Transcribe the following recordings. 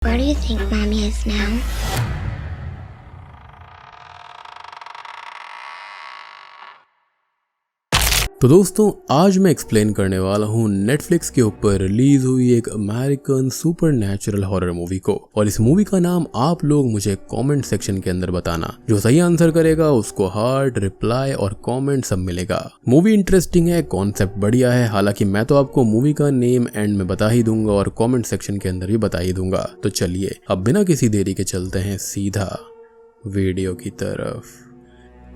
Where do you think Mommy is now? तो दोस्तों आज मैं एक्सप्लेन करने वाला हूँ नेटफ्लिक्स के ऊपर रिलीज हुई एक अमेरिकन सुपरनैचुरल हॉरर मूवी को। और इस मूवी का नाम आप लोग मुझे कमेंट सेक्शन के अंदर बताना। जो सही आंसर करेगा उसको हार्ट, रिप्लाई और कमेंट सब मिलेगा। मूवी इंटरेस्टिंग है, कॉन्सेप्ट बढ़िया है। हालांकि मैं तो आपको मूवी का नेम एंड में बता ही दूंगा और कॉमेंट सेक्शन के अंदर भी बता ही दूंगा। तो चलिए अब बिना किसी देरी के चलते हैं सीधा वीडियो की तरफ।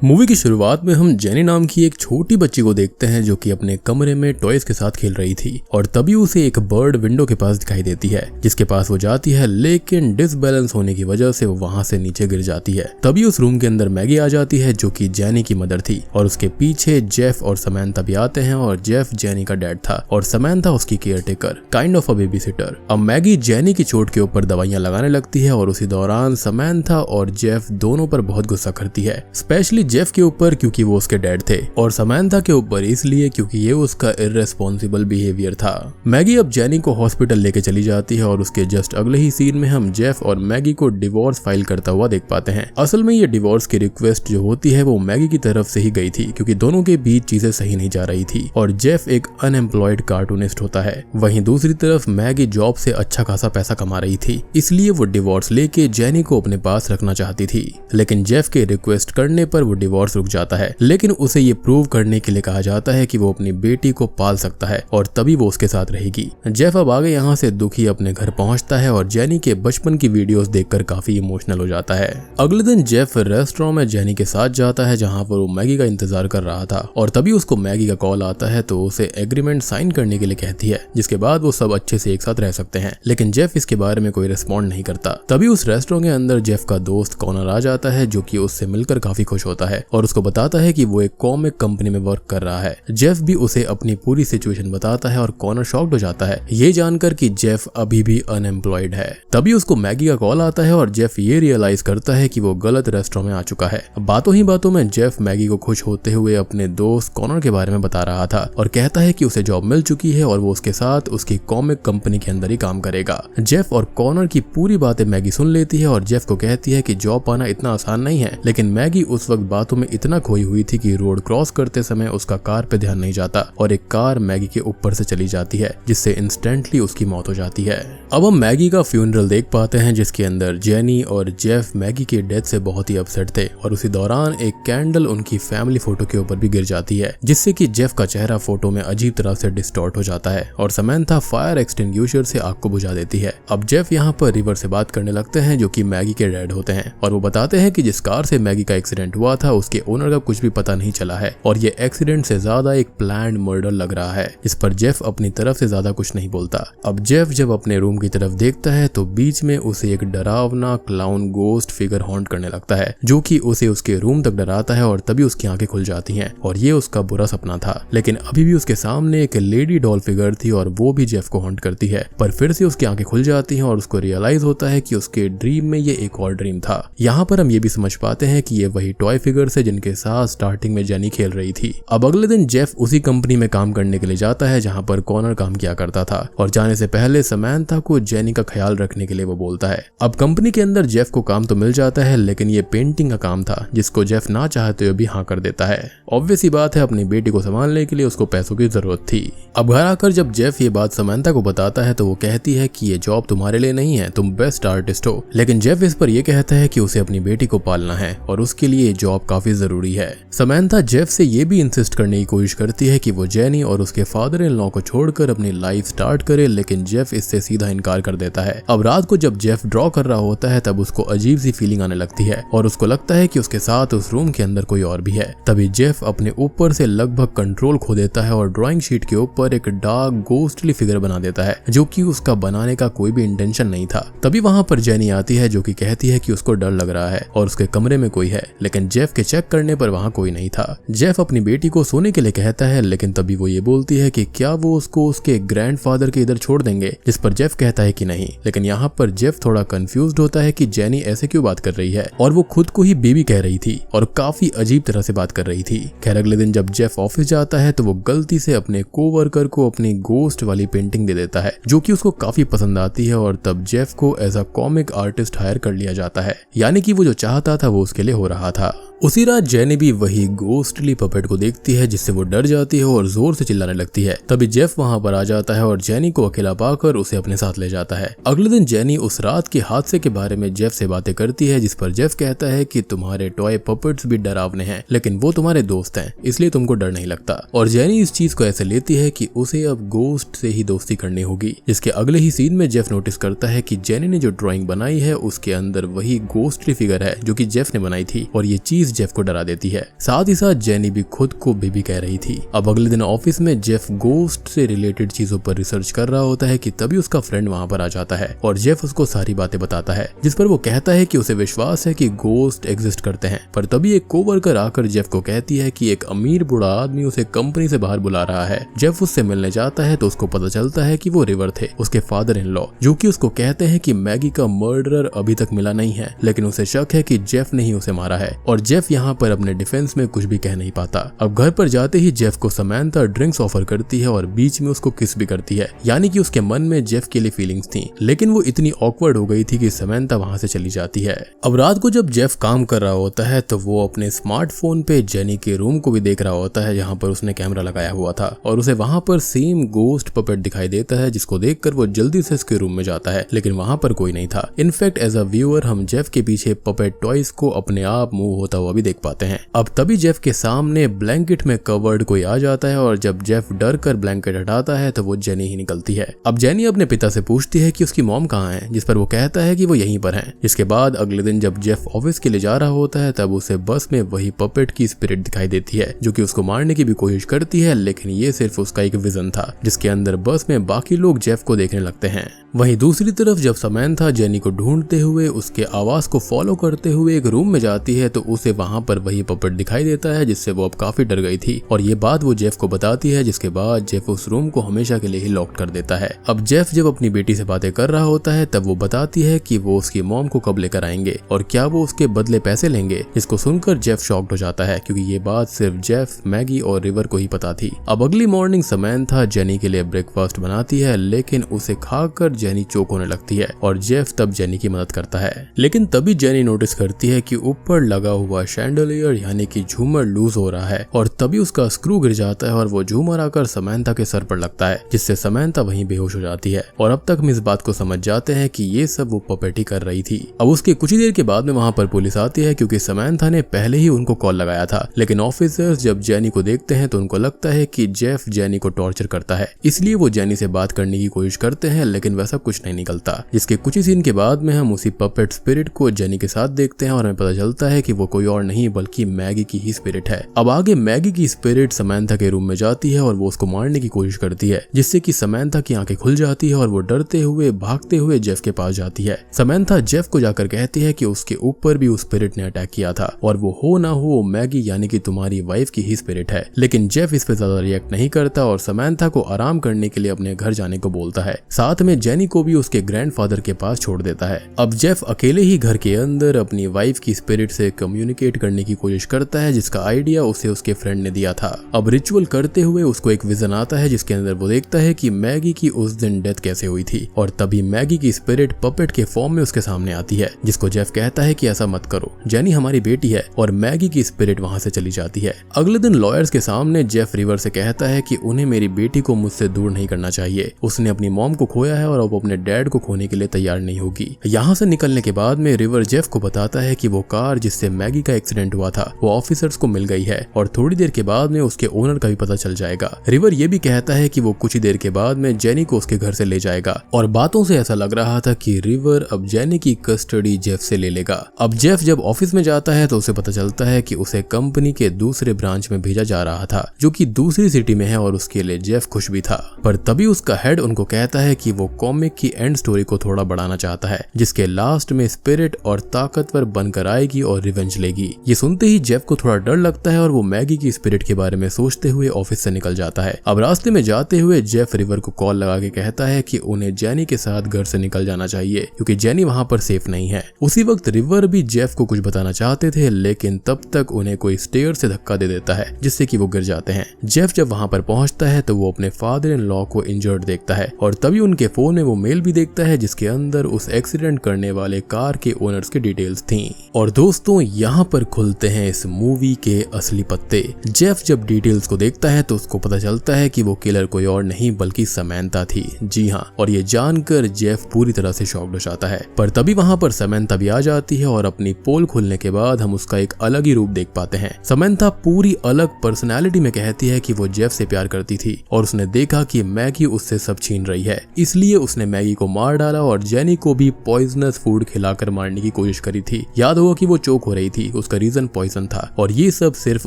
मूवी की शुरुआत में हम जेनी नाम की एक छोटी बच्ची को देखते हैं जो कि अपने कमरे में टॉयज के साथ खेल रही थी और तभी उसे एक बर्ड विंडो के पास दिखाई देती है जिसके पास वो जाती है, लेकिन डिसबैलेंस होने की वजह से वो वहां से नीचे गिर जाती है। तभी उस रूम के अंदर मैगी आ जाती है जो कि जेनी की मदर थी और उसके पीछे जेफ और समैंथा भी आते हैं और जेफ जेनी का डैड था और समैंथा उसकी caretaker, kind of a baby sitter. अब मैगी जेनी की चोट के ऊपर दवाइयां लगाने लगती है और उसी दौरान समैंथा और जेफ दोनों पर बहुत गुस्सा करती है, स्पेशली जेफ के ऊपर क्योंकि वो उसके डैड थे और समैंथा के ऊपर इसलिए क्योंकि ये उसका इर्रेस्पॉन्सिबल बिहेवियर था। मैगी अब जेनी को हॉस्पिटल लेके चली जाती है और उसके जस्ट अगले ही सीन में हम जेफ और मैगी को डिवोर्स फाइल करता हुआ देख पाते हैं। असल में ये डिवोर्स की रिक्वेस्ट जो होती है वो मैगी की तरफ से ही गई थी क्योंकि दोनों के बीच चीजें सही नहीं जा रही थी और जेफ एक अनएम्प्लॉयड कार्टूनिस्ट होता है। वहीं दूसरी तरफ मैगी जॉब से अच्छा खासा पैसा कमा रही थी, इसलिए वो डिवोर्स लेके जेनी को अपने पास रखना चाहती थी। लेकिन जेफ के रिक्वेस्ट करने पर वो डिवोर्स रुक जाता है, लेकिन उसे ये प्रूव करने के लिए कहा जाता है कि वो अपनी बेटी को पाल सकता है और तभी वो उसके साथ रहेगी। जेफ अब आगे यहाँ से दुखी अपने घर पहुंचता है और जेनी के बचपन की वीडियोस देखकर काफी इमोशनल हो जाता है। अगले दिन जेफ रेस्टोरेंट में जेनी के साथ जाता है जहाँ पर वो मैगी का इंतजार कर रहा था और तभी उसको मैगी का कॉल आता है तो उसे एग्रीमेंट साइन करने के लिए कहती है, जिसके बाद वो सब अच्छे से एक साथ रह सकते हैं। लेकिन जेफ इसके बारे में कोई रिस्पॉन्ड नहीं करता। तभी उस रेस्टोरेंट के अंदर जेफ का दोस्त कॉनर आ जाता है जो कि उससे मिलकर काफी खुश होता है और उसको बताता है कि वो एक कॉमिक कंपनी में वर्क कर रहा है। जेफ भी उसे अपनी पूरी सिचुएशन बताता है और कॉनर शॉक्ड हो जाता है ये जानकर कि जेफ अभी भी अनएम्प्लॉयड है। तभी उसको मैगी का कॉल आता है और जेफ ये रियलाइज करता है कि वो गलत रेस्टोरेंट में आ चुका है। बातों ही बातों में जेफ मैगी को खुश होते हुए अपने दोस्त कॉनर के बारे में बता रहा था और कहता है कि उसे जॉब मिल चुकी है और वो उसके साथ उसकी कॉमिक कंपनी के अंदर ही काम करेगा। जेफ और कॉनर की पूरी बातें मैगी सुन लेती है और जेफ को कहती है कि जॉब पाना इतना आसान नहीं है। लेकिन मैगी उस वक्त बातों में इतना खोई हुई थी कि रोड क्रॉस करते समय उसका कार पे ध्यान नहीं जाता और एक कार मैगी के ऊपर से चली जाती है जिससे इंस्टेंटली उसकी मौत हो जाती है। अब हम मैगी का फ्यूनरल देख पाते हैं जिसके अंदर जेनी और जेफ मैगी की डेथ से बहुत ही अपसेट थे और उसी दौरान एक कैंडल उनकी फैमिली फोटो के ऊपर भी गिर जाती है जिससे कि जेफ का चेहरा फोटो में अजीब तरह से डिस्टॉर्ट हो जाता है और समैंथा फायर एक्सटिंग्विशर से आग को बुझा देती है। अब जेफ यहाँ पर रिवर से बात करने लगते हैं जो कि मैगी के डैड होते हैं और वो बताते हैं कि जिस कार से मैगी का एक्सीडेंट हुआ था उसके ओनर का कुछ भी पता नहीं चला है और ये एक्सीडेंट से ज्यादा एक प्लान्ड मर्डर लग रहा है। इस पर जेफ अपनी तरफ से ज्यादा कुछ नहीं बोलता। अब जेफ जब अपने रूम की तरफ देखता है तो बीच में उसे एक डरावना क्लाउन गोस्ट फिगर हॉन्ट करने लगता है जो कि उसे उसके रूम तक डराता है और तभी उसकी आंखें खुल जाती हैं और ये उसका बुरा सपना था। लेकिन अभी भी उसके सामने एक लेडी डॉल फिगर थी और वो भी जेफ को हॉन्ट करती है, पर फिर से उसकी आंखें खुल जाती हैं और उसको रियलाइज होता है कि उसके ड्रीम में ये एक और ड्रीम था। यहाँ पर हम ये भी समझ पाते हैं कि ये वही टॉय फिगर्स है जिनके साथ स्टार्टिंग में जेनी खेल रही थी। अब अगले दिन जेफ उसी कंपनी में काम करने के लिए जाता है जहां पर कॉनर काम किया करता था और जाने से पहले समैंथा को जेनी का ख्याल रखने के लिए वो बोलता है। अब कंपनी के अंदर जेफ को काम तो मिल जाता है लेकिन ये पेंटिंग का काम था जिसको जेफ ना चाहते हुए भी हाँ कर देता है। ऑब्वियस ही बात है, अपनी बेटी को संभालने के लिए उसको पैसों की जरूरत थी। अब घर आकर जब जेफ ये बात समैंथा को बताता है तो वो कहती है कि ये जॉब तुम्हारे लिए नहीं है, तुम बेस्ट आर्टिस्ट हो। लेकिन जेफ इस पर यह कहता है कि उसे अपनी बेटी को पालना है और उसके लिए जॉब काफी जरूरी है। समैंथा जेफ से ये भी इंसिस्ट करने की कोशिश करती है कि वो जेनी और उसके फादर इन लॉ को छोड़कर अपनी लाइफ स्टार्ट करे, लेकिन जेफ इससे सीधा इनकार कर देता है। अब रात को जब जेफ ड्रॉ कर रहा होता है तब उसको अजीब सी फीलिंग आने लगती है और उसको लगता है कि उसके साथ उस रूम के अंदर कोई और भी है। तभी जेफ अपने ऊपर से लगभग कंट्रोल खो देता है और ड्राइंग शीट के ऊपर एक डार्क गोस्टली फिगर बना देता है जो कि उसका बनाने का कोई भी इंटेंशन नहीं था। तभी वहां पर जेनी आती है जो कि कहती है कि उसको डर लग रहा है और उसके कमरे में कोई है, लेकिन जेफ जेफ के चेक करने पर वहाँ कोई नहीं था। जेफ अपनी बेटी को सोने के लिए कहता है, लेकिन तभी वो ये बोलती है कि क्या वो उसको उसके ग्रैंडफादर के इधर छोड़ देंगे, जिस पर जेफ कहता है कि नहीं। लेकिन यहाँ पर जेफ थोड़ा कंफ्यूज्ड होता है कि जेनी ऐसे क्यों बात कर रही है, और वो खुद को ही बेबी कह रही थी और काफी अजीब तरह से बात कर रही थी। खैर अगले दिन जब जेफ ऑफिस जाता है तो वो गलती से अपने कोवर्कर को अपनी गोस्ट वाली पेंटिंग दे देता है, जो कि उसको काफी पसंद आती है, और तब जेफ को as a comic artist hire कर लिया जाता है। यानी कि वो जो चाहता था वो उसके लिए हो रहा था। उसी रात जेनी भी वही गोस्टली पपेट को देखती है, जिससे वो डर जाती है और जोर से चिल्लाने लगती है। तभी जेफ वहां पर आ जाता है और जेनी को अकेला पाकर उसे अपने साथ ले जाता है। अगले दिन जेनी उस रात के हादसे के बारे में जेफ से बातें करती है, जिस पर जेफ कहता है कि तुम्हारे टॉय पपेट्स भी डरावने हैं, लेकिन वो तुम्हारे दोस्त हैं, इसलिए तुमको डर नहीं लगता। और जेनी इस चीज को ऐसे लेती है कि उसे अब गोस्ट से ही दोस्ती करनी होगी। जिसके अगले ही सीन में जेफ नोटिस करता है कि जेनी ने जो ड्राइंग बनाई है उसके अंदर वही गोस्टली फिगर है जो कि जेफ ने बनाई थी, और ये चीज जेफ को डरा देती है। साथ ही साथ जेनी भी खुद को बेबी कह रही थी। अब अगले दिन ऑफिस में जेफ गोस्ट से रिलेटेड चीजों पर रिसर्च कर रहा होता है कि तभी उसका फ्रेंड वहां पर आ जाता है और जेफ उसको सारी बातें बताता है, जिस पर वो कहता है कि उसे विश्वास है कि गोस्ट एग्जिस्ट करते हैं। पर तभी एक कोवर्कर आकर जेफ को कहती है कि एक अमीर बूढ़ा आदमी उसे कंपनी से बाहर बुला रहा है। जेफ उससे मिलने जाता है तो उसको पता चलता है कि वो रिवर थे, उसके फादर इन लॉ, जो कि उसको कहते हैं कि मैगी का मर्डरर अभी तक मिला नहीं है, लेकिन उसे शक है कि जेफ ने ही उसे मारा है। और जेफ यहाँ पर अपने डिफेंस में कुछ भी कह नहीं पाता। अब घर पर जाते ही जेफ को समंथा ड्रिंक्स ऑफर करती है और बीच में उसको किस भी करती है, यानी कि उसके मन में जेफ के लिए फीलिंग्स थी, लेकिन वो इतनी ऑकवर्ड हो गई थी कि समंथा वहां से चली जाती है। अब रात को जब जेफ काम कर रहा होता है तो वो अपने स्मार्टफोन पे जेनी के रूम को भी देख रहा होता है, जहाँ पर उसने कैमरा लगाया हुआ था, और उसे वहां पर सेम गोस्ट पपेट दिखाई देता है, जिसको देखकर वो जल्दी से उसके रूम में जाता है, लेकिन वहां पर कोई नहीं था। इनफैक्ट एज अ व्यूअर हम जेफ के पीछे पपेट टॉयज को अपने आप मूव होता हुआ भी देख पाते हैं। अब तभी जेफ के सामने ब्लैंकेट में कवर्ड कोई आ जाता है, और जब जेफ डर कर ब्लैंकेट हटाता है तो वो जेनी ही निकलती है। अब जेनी अपने पिता से पूछती है कि उसकी मॉम कहाँ है, जिस पर वो कहता है कि वो यहीं पर है। इसके बाद अगले दिन जब जेफ ऑफिस के लिए जा रहा होता है तब उसे बस में वही पपेट की स्पिरिट दिखाई देती है, जो कि उसको मारने की भी कोशिश करती है, लेकिन ये सिर्फ उसका एक विजन था, जिसके अंदर बस में बाकी लोग जेफ को देखने लगते हैं। वहीं दूसरी तरफ जब समंथा जेनी को ढूंढते हुए उसके आवाज को फॉलो करते हुए एक रूम में जाती है तो उसे वहां पर वही पपेट दिखाई देता है, जिससे वो अब काफी डर गई थी, और ये बात वो जेफ को बताती है, जिसके बाद जेफ उस रूम को हमेशा के लिए ही लॉक कर देता है। अब जेफ जब अपनी बेटी से बातें कर रहा होता है तब वो बताती है कि वो उसकी मॉम को कब लेकर आएंगे और क्या वो उसके बदले पैसे लेंगे। इसको सुनकर जेफ शॉक्ड हो जाता है, क्योंकि ये बात सिर्फ जेफ, मैगी और रिवर को ही पता थी। अब अगली मॉर्निंग समंथा जेनी के लिए ब्रेकफास्ट बनाती है, लेकिन उसे खाकर जेनी चोक होने लगती है और जेफ तब जेनी की मदद करता है। लेकिन तभी जेनी नोटिस करती है कि ऊपर लगा हुआ शैंडलियर यानी कि झूमर लूज हो रहा है, और तभी उसका स्क्रू गिर जाता है और वो झूमर आकर समंथा के सर पर लगता है, जिससे समंथा वहीं बेहोश हो जाती है। और अब तक हम इस बात को समझ जाते हैं कि ये सब वो पपेट ही कर रही थी। अब उसके कुछ ही देर के बाद में वहां पर पुलिस आती है, क्योंकि समंथा ने पहले ही उनको कॉल लगाया था, लेकिन ऑफिसर्स जब जेनी को देखते हैं तो उनको लगता है कि जेफ जेनी को टॉर्चर करता है, इसलिए वो जेनी से बात करने की कोशिश करते हैं, लेकिन वैसा कुछ नहीं निकलता। जिसके कुछ ही सीन के बाद में हम उसी पपेट स्पिरिट को जेनी के साथ देखते हैं और हमें पता चलता है कि वो कोई और नहीं बल्कि मैगी की ही स्पिरिट है। अब आगे मैगी की स्पिरिट समंथा के रूम में जाती है और वो उसको मारने की कोशिश करती है, जिससे कि समंथा की आंखें खुल जाती है और वो डरते हुए भागते हुए जेफ के पास जाती है। समंथा जेफ को जाकर कहती है कि उसके ऊपर भी उस स्पिरिट ने अटैक किया था और वो हो ना हो मैगी यानी कि तुम्हारी वाइफ की ही स्पिरिट है। लेकिन जेफ इस पे ज्यादा रिएक्ट नहीं करता और समंथा को आराम करने के लिए अपने घर जाने को बोलता है। साथ में जेनी को भी उसके ग्रैंडफादर के पास छोड़ देता है। अब जेफ अकेले ही घर के अंदर अपनी वाइफ की स्पिरिट से कम्युनिकेट करने की कोशिश करता है, जिसका आइडिया उसे उसके फ्रेंड ने दिया था। अब रिचुअल करते हुए उसको एक विजन आता है, जिसके अंदर वो देखता है कि मैगी की उस दिन डेथ कैसे हुई थी, और तभी मैगी की स्पिरिट पपेट के फॉर्म में उसके सामने आती है, जिसको जेफ कहता है कि ऐसा मत करो, जेनी हमारी बेटी है, और मैगी की स्पिरिट वहां से चली जाती है। अगले दिन लॉयर्स के सामने जेफ रिवर से कहता है कि उन्हें मेरी बेटी को मुझसे दूर नहीं करना चाहिए, उसने अपनी मॉम को खोया है और अब अपने डैड को खोने के लिए तैयार नहीं होगी। यहाँ से निकलने के बाद में रिवर जेफ को बताता है कि वो कार जिससे मैगी का एक्सीडेंट हुआ था वो ऑफिसर्स को मिल गई है, और थोड़ी देर के बाद में उसके ओनर का भी पता चल जाएगा। रिवर ये भी कहता है कि वो कुछ ही देर के बाद में जेनी को उसके घर से ले जाएगा, और बातों से ऐसा लग रहा था कि रिवर अब जेनी की कस्टडी जेफ से ले लेगा। अब जेफ जब ऑफिस में जाता है तो उसे पता चलता है कि उसे कंपनी के दूसरे ब्रांच में भेजा जा रहा था, जो कि दूसरी सिटी में है, और उसके लिए जेफ खुश भी था। पर तभी उसका हेड उनको कहता है कि वो कॉमिक की एंड स्टोरी को थोड़ा बढ़ाना चाहता है, जिसके लास्ट में स्पिरिट और ताकतवर बनकर आएगी और रिवेंज लेगी। जाएगी। ये सुनते ही जेफ को थोड़ा डर लगता है और वो मैगी की स्पिरिट के बारे में सोचते हुए ऑफिस से निकल जाता है। अब रास्ते में जाते हुए जेफ रिवर को कॉल लगा के कहता है कि उन्हें जेनी के साथ घर से निकल जाना चाहिए क्योंकि जेनी वहां पर सेफ नहीं है। उसी वक्त रिवर भी जेफ को कुछ बताना चाहते थे, लेकिन तब तक उन्हें कोई स्टेयर से धक्का दे देता है जिससे कि वो गिर जाते हैं। जेफ जब वहां पर पहुंचता है तो वो अपने फादर इन लॉ को इंजर्ड देखता है और तभी उनके फोन में वो मेल भी देखता है जिसके अंदर उस एक्सीडेंट करने वाले कार के ओनर्स की डिटेल्स थी। और दोस्तों यहाँ पर खुलते हैं इस मूवी के असली पत्ते। जेफ जब डिटेल्स को देखता है तो उसको पता चलता है कि वो किलर कोई और नहीं बल्कि समैंथा थी। जी हाँ, और ये जानकर जेफ पूरी तरह से शॉक्ड हो जाता है। पर तभी वहां पर समैंथा भी आ जाती है और अपनी पोल खुलने के बाद हम उसका एक अलग ही रूप देख पाते हैं। समैंथा पूरी अलग पर्सनैलिटी में कहती है कि वो जेफ से प्यार करती थी और उसने देखा कि मैगी उससे सब छीन रही है, इसलिए उसने मैगी को मार डाला और जेनी को भी पॉइजनस फूड खिलाकर मारने की कोशिश करी थी। याद होगा कि वो चोक हो रही थी, उसका रीजन पॉइजन था और ये सब सिर्फ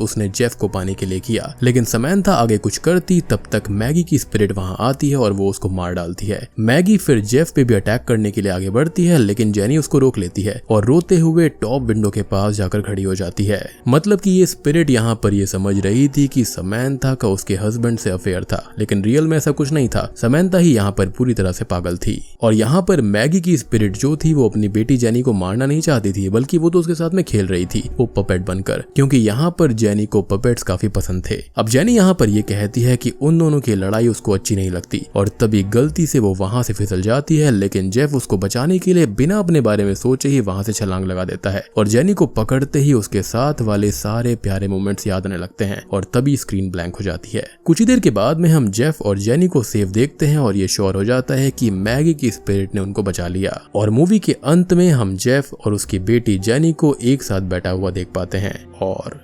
उसने जेफ को पाने के लिए किया। लेकिन समैंथा आगे कुछ करती तब तक मैगी की स्पिरिट वहां आती है और वो उसको मार डालती है। मैगी फिर जेफ पे भी अटैक करने के लिए आगे बढ़ती है, लेकिन जेनी उसको रोक लेती है और रोते हुए टॉप विंडो के पास जाकर खड़ी हो जाती है। मतलब कि ये स्पिरिट यहाँ पर ये समझ रही थी कि समैंथा का उसके हस्बैंड से अफेयर था, लेकिन रियल में ऐसा कुछ नहीं था। समैंथा ही यहाँ पर पूरी तरह से पागल थी। और यहाँ पर मैगी की स्पिरिट जो थी वो अपनी बेटी जेनी को मारना नहीं चाहती थी, बल्कि वो तो उसके साथ में खेल रही थी, वो पपेट बनकर, क्योंकि यहाँ पर जेनी को पपेट्स काफी पसंद थे। अब जेनी यहाँ पर ये कहती है कि उन दोनों की लड़ाई उसको अच्छी नहीं लगती और तभी गलती से वो वहां से फिसल जाती है, लेकिन जेफ उसको बचाने के लिए बिना अपने बारे में सोचे ही वहां से छलांग लगा देता है और जेनी को पकड़ते ही उसके साथ वाले सारे प्यारे मोमेंट्स याद आने लगते हैं और तभी स्क्रीन ब्लैंक हो जाती है। कुछ ही देर के बाद में हम जेफ और जेनी को सेफ देखते हैं और ये श्योर हो जाता है कि मैगी की स्पिरिट ने उनको बचा लिया। और मूवी के अंत में हम जेफ और उसकी बेटी जेनी को एक साथ बैठा हुआ देख पाते हैं और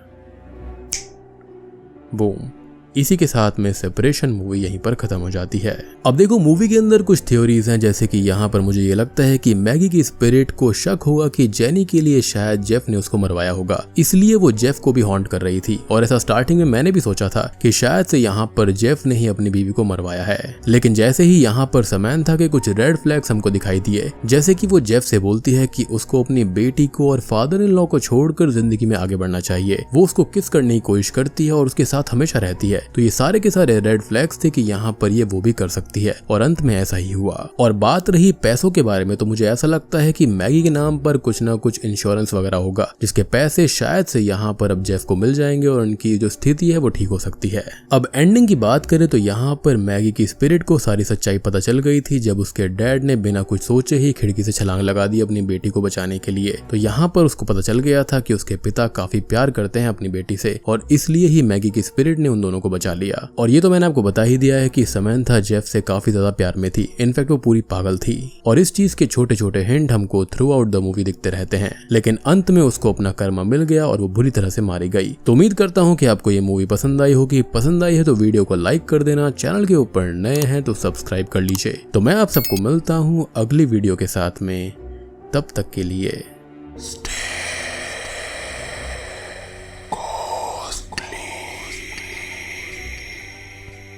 बूम, इसी के साथ में सेपरेशन मूवी यहीं पर खत्म हो जाती है। अब देखो मूवी के अंदर कुछ थ्योरीज हैं, जैसे कि यहाँ पर मुझे ये लगता है कि मैगी की स्पिरिट को शक होगा कि जेनी के लिए शायद जेफ ने उसको मरवाया होगा, इसलिए वो जेफ को भी हॉन्ट कर रही थी। और ऐसा स्टार्टिंग में मैंने भी सोचा था कि शायद से यहाँ पर जेफ ने ही अपनी बीवी को मरवाया है, लेकिन जैसे ही यहाँ पर समैंथा के कुछ रेड फ्लैग्स हमको दिखाई दिए, जैसे कि वो जेफ से बोलती है कि उसको अपनी बेटी को और फादर इन लॉ को छोड़कर जिंदगी में आगे बढ़ना चाहिए, वो उसको किस करने की कोशिश करती है और उसके साथ हमेशा रहती है, तो ये सारे के सारे रेड फ्लैग्स थे कि यहाँ पर ये वो भी कर सकती है और अंत में ऐसा ही हुआ। और बात रही पैसों के बारे में, तो मुझे ऐसा लगता है कि मैगी के नाम पर कुछ ना कुछ इंश्योरेंस वगैरह होगा, जिसके पैसे शायद से यहाँ पर अब जेफ को मिल जाएंगे और उनकी जो स्थिति है वो ठीक हो सकती है। अब एंडिंग की बात करें तो यहाँ पर मैगी की स्पिरिट को सारी सच्चाई पता चल गई थी जब उसके डैड ने बिना कुछ सोचे ही खिड़की से छलांग लगा दी अपनी बेटी को बचाने के लिए। तो यहाँ पर उसको पता चल गया था कि उसके पिता काफी प्यार करते हैं अपनी बेटी से और इसलिए ही मैगी की स्पिरिट ने उन दोनों को बचा लिया। और ये तो मैंने आपको बता ही दिया है कि समैंथा जेफ से काफी ज्यादा प्यार में थी, इनफैक्ट वो पूरी पागल थी और इस चीज के छोटे छोटे हिंट हमको थ्रू आउट द मूवी दिखते रहते हैं। लेकिन अंत में उसको अपना कर्मा मिल गया और वो बुरी तरह से मारी गई। तो उम्मीद करता हूँ कि आपको ये मूवी पसंद आई होगी। पसंद आई है तो वीडियो को लाइक कर देना, चैनल के ऊपर नए हैं तो सब्सक्राइब कर लीजिए। तो मैं आप सबको मिलता हूँ अगली वीडियो के साथ में, तब तक के लिए